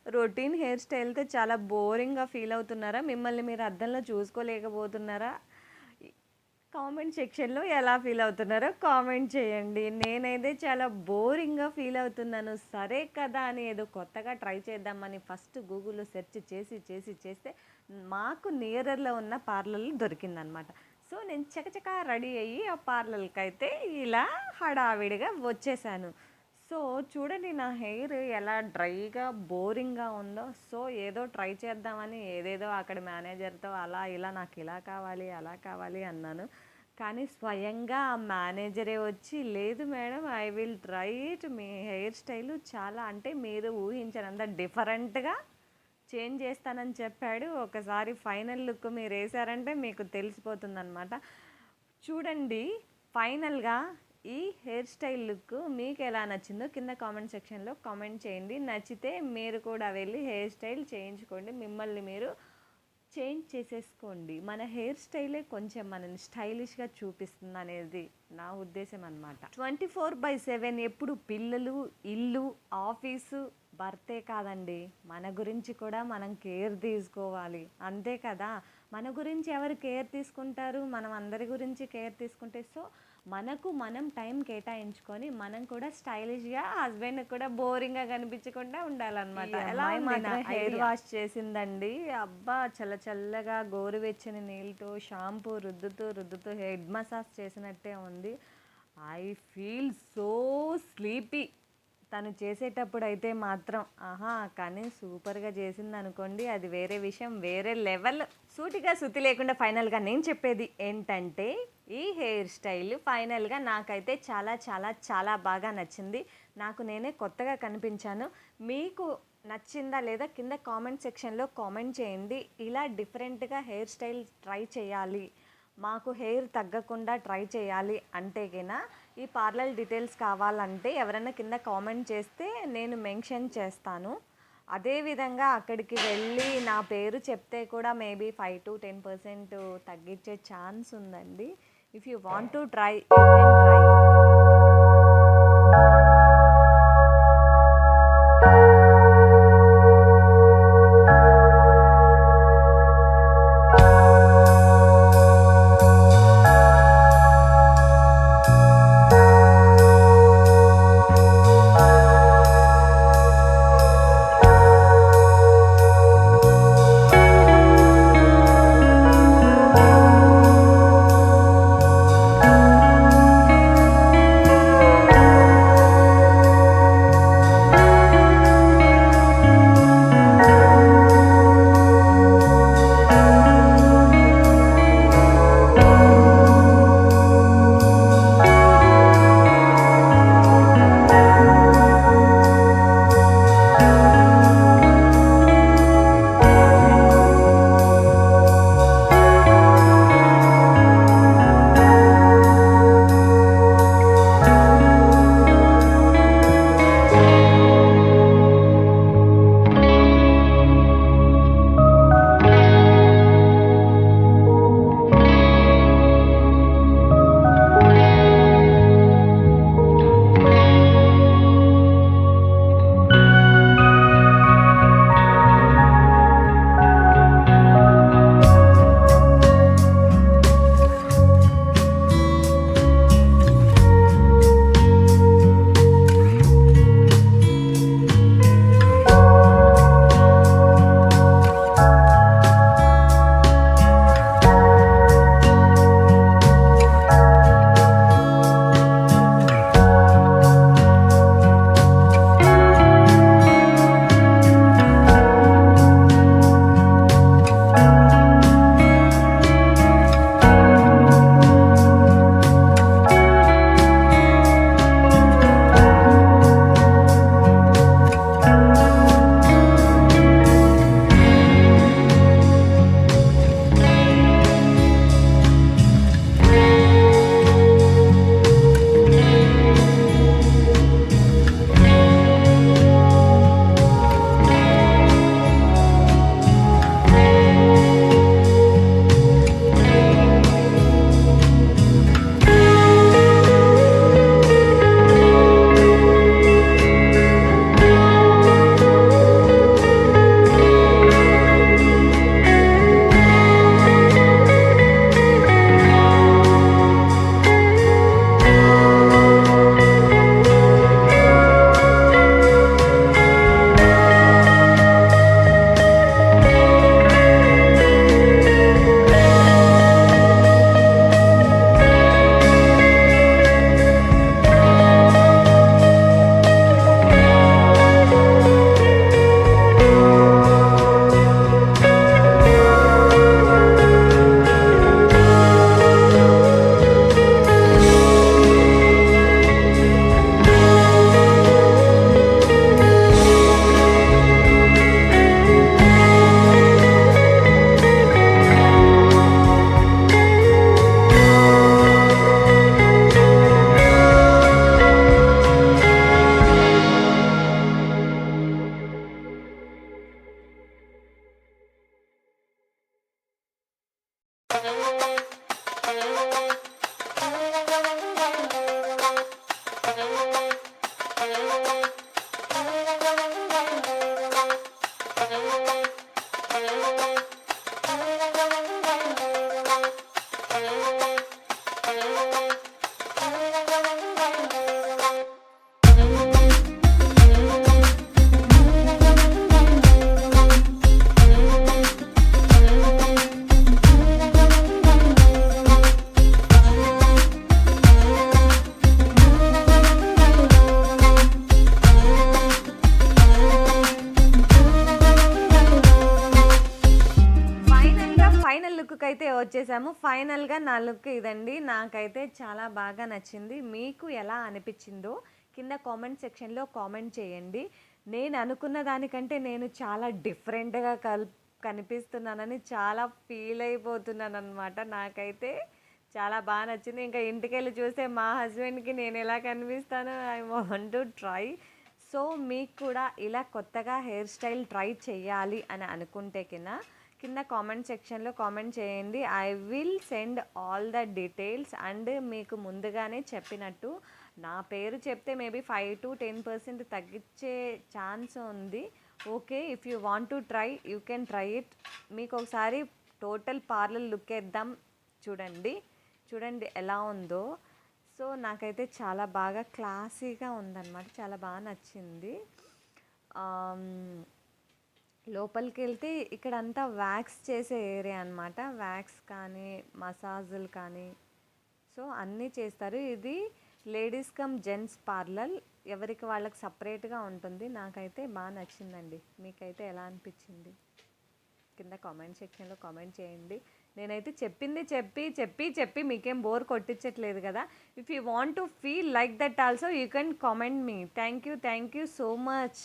Routine hair స్టైల్‌తో చాలా బోరింగ్‌గా feel అవుతున్నారా? మిమ్మల్ని మీరు అద్దంలో చూసుకోలేకపోతున్నారా? ఈ కామెంట్ సెక్షన్‌లో ఎలా ఫీల్ అవుతున్నారో కామెంట్ చేయండి. నేనైతే చాలా బోరింగ్‌గా ఫీల్ అవుతున్నాను. సరే కదా అని ఏదో కొత్తగా ట్రై చేద్దామని ఫస్ట్ గూగుల్‌లో సెర్చ్ చేస్తే మాకు నియరర్‌లో ఉన్న పార్లర్ దొరికిందనమాట. సో, నేను చకచకా రెడీ అయ్యి ఆ పార్లర్‌కైతే ఇలా హడావిడిగా వచ్చేసాను. సో, చూడండి నా హెయిర్ ఎలా డ్రైగా, బోరింగ్‌గా ఉందో. సో, ఏదో ట్రై చేద్దామని ఏదేదో అక్కడ మేనేజర్‌తో అలా ఇలా నాకు ఇలా కావాలి, అలా కావాలి అన్నాను. కానీ స్వయంగా ఆ మేనేజరే వచ్చి, లేదు madam I will try it. Me hair style చాలా అంటే మీరు ఊహించనంత డిఫరెంట్‌గా చేంజ్ చేస్తానని చెప్పాడు. ఒకసారి ఫైనల్ లుక్ మీరేసారంటే మీకు తెలిసిపోతుందనమాట. చూడండి ఫైనల్‌గా ఈ హెయిర్ స్టైల్ లుక్ మీకెలా నచ్చిందో కింద కామెంట్ సెక్షన్‌లో కామెంట్ చేయండి. నచ్చితే మీరు కూడా వెళ్ళి హెయిర్ స్టైల్ చేయించుకోండి. మిమ్మల్ని మీరు చేంజ్ చేసేసుకోండి. మన హెయిర్ స్టైలే కొంచెం మనని స్టైలిష్‌గా చూపిస్తుందనేది నా ఉద్దేశం అనమాట. 24/7 ఎప్పుడు పిల్లలు, ఇల్లు, ఆఫీసు, భర్తే కాదండి. మన గురించి కూడా మనం కేర్ తీసుకోవాలి. అంతే కదా! మన గురించి ఎవరు కేర్ తీసుకుంటారు? మనం అందరి గురించి కేర్ తీసుకుంటే సో, మనకు మనం టైం కేటాయించుకొని మనం కూడా స్టైలిష్‌గా హస్బెండ్‌కి కూడా బోరింగ్‌గా కనిపించకుండా ఉండాలనమాట. ఈ ఎలా అమ్మాయి ఉంది నా మాత్రం హెయిర్ ఐడియా. వాష్ చేసిందండి. అబ్బా! చల్లగా గోరువెచ్చని నీళ్ళతో షాంపూ రుద్దుతూ హెడ్ మసాజ్ చేసినట్టే ఉంది. I feel so sleepy. తను చేసేటప్పుడైతే మాత్రం ఆహా! కానీ సూపర్‌గా చేసిందనుకోండి అది వేరే విషయం. వేరే లెవెల్. సూటిగా సుత్తి లేకుండా ఫైనల్‌గా నేను చెప్పేది ఏంటంటే, ఈ హెయిర్ స్టైల్ ఫైనల్‌గా నాకైతే చాలా బాగా నచ్చింది. నాకు నేనే కొత్తగా కనిపించాను. మీకు నచ్చిందా లేదా కింద కామెంట్ సెక్షన్‌లో కామెంట్ చేయండి. ఇలా డిఫరెంట్‌గా హెయిర్ స్టైల్ ట్రై చేయాలి, మాకు హెయిర్ తగ్గకుండా ట్రై చేయాలి అంటే గిన ఈ పార్లర్ డీటెయిల్స్ కావాలంటే ఎవరైనా కింద కామెంట్ చేస్తే నేను మెన్షన్ చేస్తాను. అదేవిధంగా అక్కడికి వెళ్ళి నా పేరు చెప్తే కూడా మేబీ 5-10% తగ్గించే ఛాన్స్ ఉందండి. If you want to try you can try. వచ్చేసాము. ఫైనల్‌గా నా లుక్ ఇదండి. నాకైతే చాలా బాగా నచ్చింది. మీకు ఎలా అనిపిచ్చిందో కింద కామెంట్ సెక్షన్‌లో కామెంట్ చేయండి. నేను అనుకున్న దానికంటే నేను చాలా డిఫరెంట్‌గా కనిపిస్తున్నానని చాలా ఫీల్ అయిపోతున్నాననమాట. నాకైతే చాలా నచ్చింది. ఇంకా ఇంటికెళ్ళి చూస్తే మా హస్బెండ్‌కి నేను ఎలా కనిపిస్తానో I want to try. So, మీకు కూడా ఇలా కొత్తగా హెయిర్ స్టైల్ ట్రై చేయాలి అని అనుకుంటే కింద కామెంట్ సెక్షన్‌లో కామెంట్ చేయండి. I will send all the details. And మీకు ముందుగానే చెప్పినట్టు నా పేరు చెప్తే మేబీ 5-10% తగ్గించే ఛాన్స్ ఉంది. Okay, if you want to try you can try it. మీకు ఒకసారి టోటల్ పార్లర్ లుక్ వేద్దాం. చూడండి చూడండి ఎలా ఉందో. సో నాకైతే చాలా బాగా క్లాసీగా ఉందన్నమాట. చాలా బాగా నచ్చింది. లోపలికి వెళ్తే ఇక్కడంతా వ్యాక్స్ చేసే ఏరియా అనమాట. వ్యాక్స్ కానీ మసాజులు కానీ సో అన్నీ చేస్తారు. ఇది లేడీస్ కమ్ జెంట్స్ పార్లర్, ఎవరికి వాళ్ళకి సపరేట్గా ఉంటుంది. నాకైతే బాగా నచ్చిందండి. మీకైతే ఎలా అనిపించింది కింద కామెంట్ సెక్షన్లో కామెంట్ చేయండి. నేనైతే చెప్పింది చెప్పి చెప్పి చెప్పి మీకేం బోర్ కొట్టించట్లేదు కదా. If you want to feel like that also you can comment me. Thank you so much.